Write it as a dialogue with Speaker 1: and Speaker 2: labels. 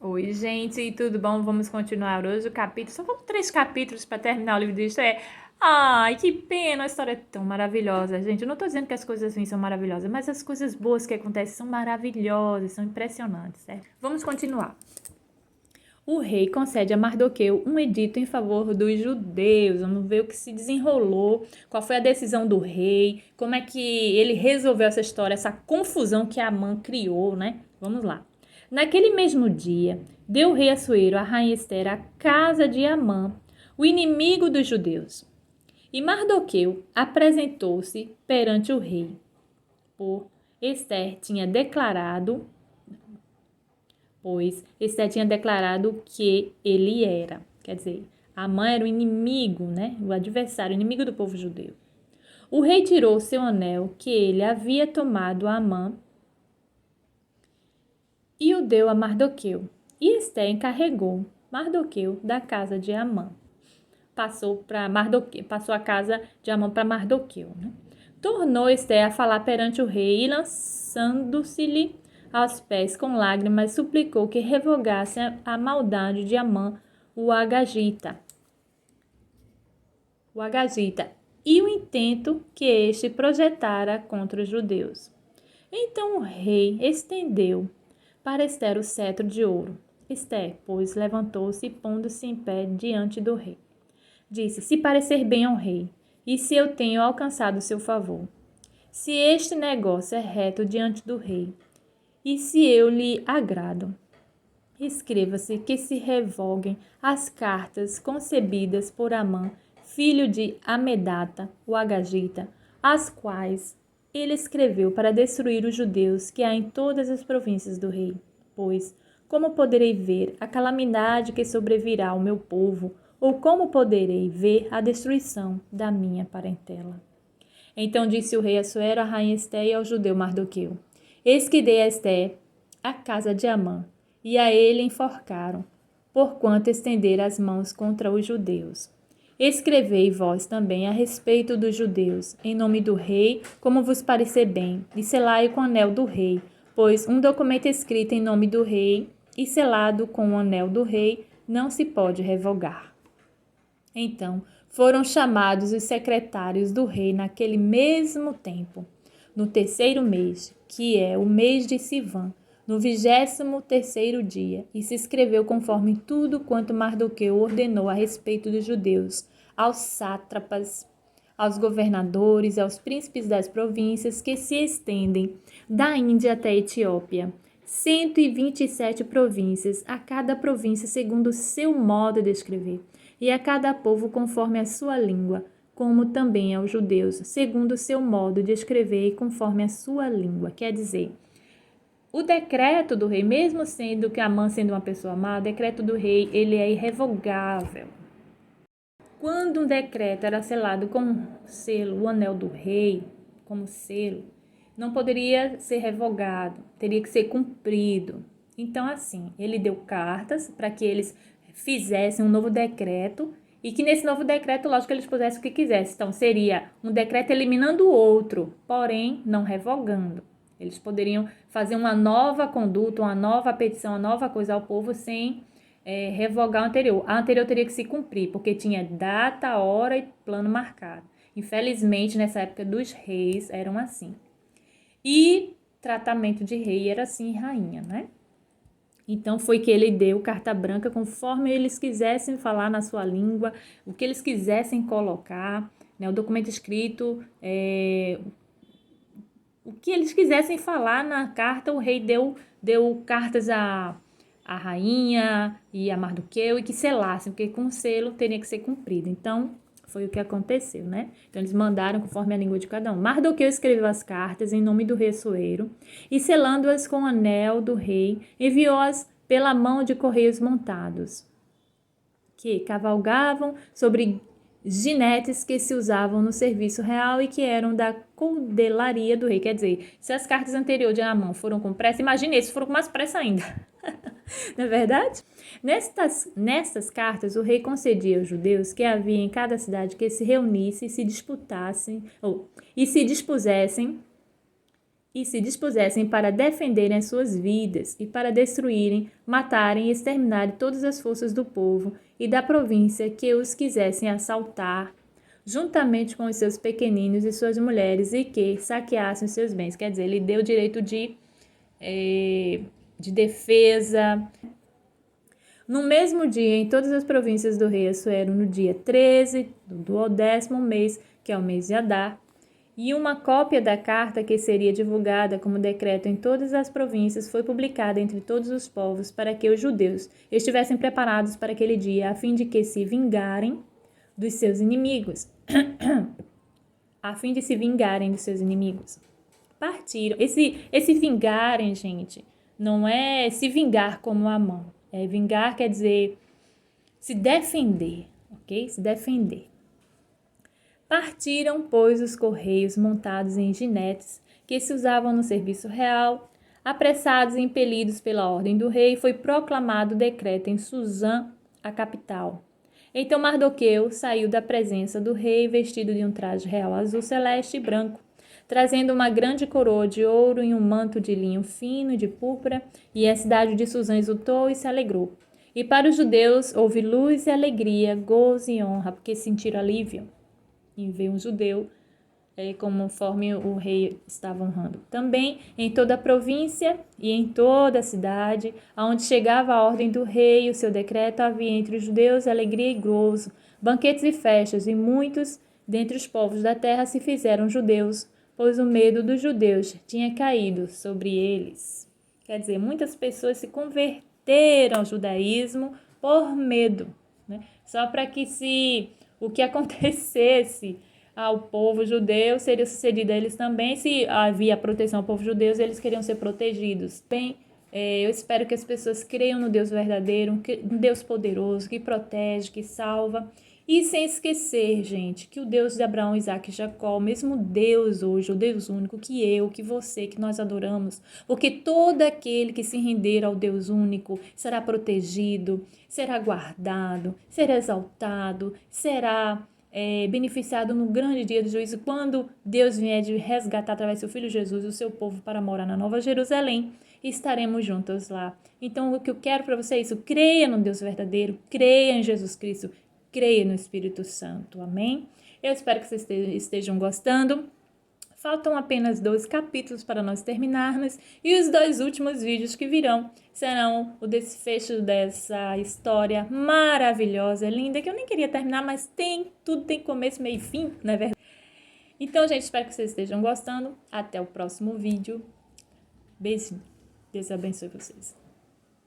Speaker 1: Oi, gente, tudo bom? Vamos continuar hoje o capítulo. Só faltam 3 capítulos para terminar o livro de Esther. Ai, que pena, a história é tão maravilhosa, gente. Eu não tô dizendo que as coisas ruins são maravilhosas, mas as coisas boas que acontecem são maravilhosas, são impressionantes, certo? Vamos continuar. O rei concede a Mardoqueu um edito em favor dos judeus. Vamos ver o que se desenrolou, qual foi a decisão do rei, como é que ele resolveu essa história, essa confusão que Amã criou, né? Vamos lá. Naquele mesmo dia, deu o rei Assuero a rainha Esther a casa de Amã, o inimigo dos judeus. E Mardoqueu apresentou-se perante o rei, por Esther tinha declarado pois Esther tinha declarado que ele era. Quer dizer, Amã era o inimigo, né? O adversário, o inimigo do povo judeu. O rei tirou seu anel que ele havia tomado a Amã e o deu a Mardoqueu. E Esther encarregou Mardoqueu da casa de Amã. Passou a casa de Amã para Mardoqueu, né? Tornou Esther a falar perante o rei e, lançando-se-lhe aos pés com lágrimas, suplicou que revogasse a maldade de Amã, o Agagita, e o intento que este projetara contra os judeus. Então o rei estendeu para Esther o cetro de ouro. Esther, pois, levantou-se e pondo-se em pé diante do rei. Disse: se parecer bem ao rei, e se eu tenho alcançado seu favor, se este negócio é reto diante do rei, e se eu lhe agrado, escreva-se que se revoguem as cartas concebidas por Amã, filho de Amedata, o Agagita, as quais ele escreveu para destruir os judeus que há em todas as províncias do rei. Pois, como poderei ver a calamidade que sobrevirá ao meu povo, ou como poderei ver a destruição da minha parentela? Então disse o rei Assuero à rainha Esther e ao judeu Mardoqueu: eis que dei a Esther a casa de Amã, e a ele enforcaram, porquanto estendera as mãos contra os judeus. Escrevei vós também a respeito dos judeus, em nome do rei, como vos parecer bem, e selai com o anel do rei, pois um documento escrito em nome do rei e selado com o anel do rei não se pode revogar. Então foram chamados os secretários do rei naquele mesmo tempo, no 3º mês, que é o mês de Sivan, no 23º dia, e se escreveu conforme tudo quanto Mardoqueu ordenou a respeito dos judeus, aos sátrapas, aos governadores e aos príncipes das províncias que se estendem da Índia até a Etiópia. 127 províncias, a cada província segundo o seu modo de escrever, e a cada povo conforme a sua língua, como também aos judeus, segundo o seu modo de escrever e conforme a sua língua. Quer dizer, o decreto do rei, mesmo sendo que Amã sendo uma pessoa má, o decreto do rei, ele é irrevogável. Quando um decreto era selado com selo, o anel do rei, como selo, não poderia ser revogado, teria que ser cumprido. Então, assim, ele deu cartas para que eles fizessem um novo decreto e que nesse novo decreto, lógico, eles pusessem o que quisessem. Então, seria um decreto eliminando o outro, porém não revogando. Eles poderiam fazer uma nova conduta, uma nova petição, uma nova coisa ao povo sem revogar o anterior. A anterior teria que se cumprir, porque tinha data, hora e plano marcado. Infelizmente, nessa época dos reis, eram assim. E tratamento de rei era assim, rainha, né? Então foi que ele deu carta branca conforme eles quisessem falar na sua língua, o que eles quisessem colocar, né? O documento escrito, o que eles quisessem falar na carta, o rei deu cartas a rainha e a Mardoqueu e que selassem, porque com o selo teria que ser cumprido. Então, foi o que aconteceu, né? Então, eles mandaram conforme a língua de cada um. Mardoqueu escreveu as cartas em nome do rei Assuero e, selando-as com o anel do rei, enviou-as pela mão de correios montados, que cavalgavam sobre ginetes que se usavam no serviço real e que eram da cudelaria do rei. Quer dizer, se as cartas anteriores de Amã foram com pressa, imagine esses foram com mais pressa ainda. Não é verdade? Nestas cartas, o rei concedia aos judeus que havia em cada cidade que se reunissem e se disputassem, e se dispusessem e se dispusessem para defenderem as suas vidas e para destruírem, matarem e exterminarem todas as forças do povo e da província que os quisessem assaltar, juntamente com os seus pequeninos e suas mulheres, e que saqueassem os seus bens. Quer dizer, ele deu o direito de defesa. No mesmo dia, em todas as províncias do rei Assuero, no dia 13 do 10º mês, que é o mês de Adar, e uma cópia da carta que seria divulgada como decreto em todas as províncias foi publicada entre todos os povos para que os judeus estivessem preparados para aquele dia, a fim de que se vingarem dos seus inimigos. A fim de se vingarem dos seus inimigos. Partiram. Esse vingarem, gente, não é se vingar como Amon. Vingar quer dizer se defender, ok? Se defender. Partiram, pois, os correios montados em ginetes que se usavam no serviço real. Apressados e impelidos pela ordem do rei, foi proclamado o decreto em Suzã, a capital. Então Mardoqueu saiu da presença do rei vestido de um traje real azul celeste e branco, trazendo uma grande coroa de ouro e um manto de linho fino de púrpura, e a cidade de Suzã exultou e se alegrou. E para os judeus houve luz e alegria, gozo e honra, porque sentiram alívio em ver um judeu conforme o rei estava honrando. Também em toda a província e em toda a cidade, aonde chegava a ordem do rei e o seu decreto, havia entre os judeus alegria e gozo, banquetes e festas, e muitos dentre os povos da terra se fizeram judeus, pois o medo dos judeus tinha caído sobre eles. Quer dizer, muitas pessoas se converteram ao judaísmo por medo, né? Só para que o que acontecesse ao povo judeu seria sucedido a eles também. Se havia proteção ao povo judeu, eles queriam ser protegidos. Bem, eu espero que as pessoas creiam no Deus verdadeiro, um Deus poderoso, que protege, que salva. E sem esquecer, gente, que o Deus de Abraão, Isaque e Jacó, o mesmo Deus hoje, o Deus único, que eu, que você, que nós adoramos, porque todo aquele que se render ao Deus único será protegido, será guardado, será exaltado, será beneficiado no grande dia do juízo, quando Deus vier de resgatar através do seu Filho Jesus o seu povo para morar na Nova Jerusalém, e estaremos juntos lá. Então, o que eu quero para você é isso: creia no Deus verdadeiro, creia em Jesus Cristo, creia no Espírito Santo. Amém? Eu espero que vocês estejam gostando. Faltam apenas 2 capítulos para nós terminarmos, e os 2 últimos vídeos que virão serão o desfecho dessa história maravilhosa, linda, que eu nem queria terminar, mas tudo tem começo, meio e fim, não é verdade? Então, gente, espero que vocês estejam gostando. Até o próximo vídeo. Beijinho. Deus abençoe vocês.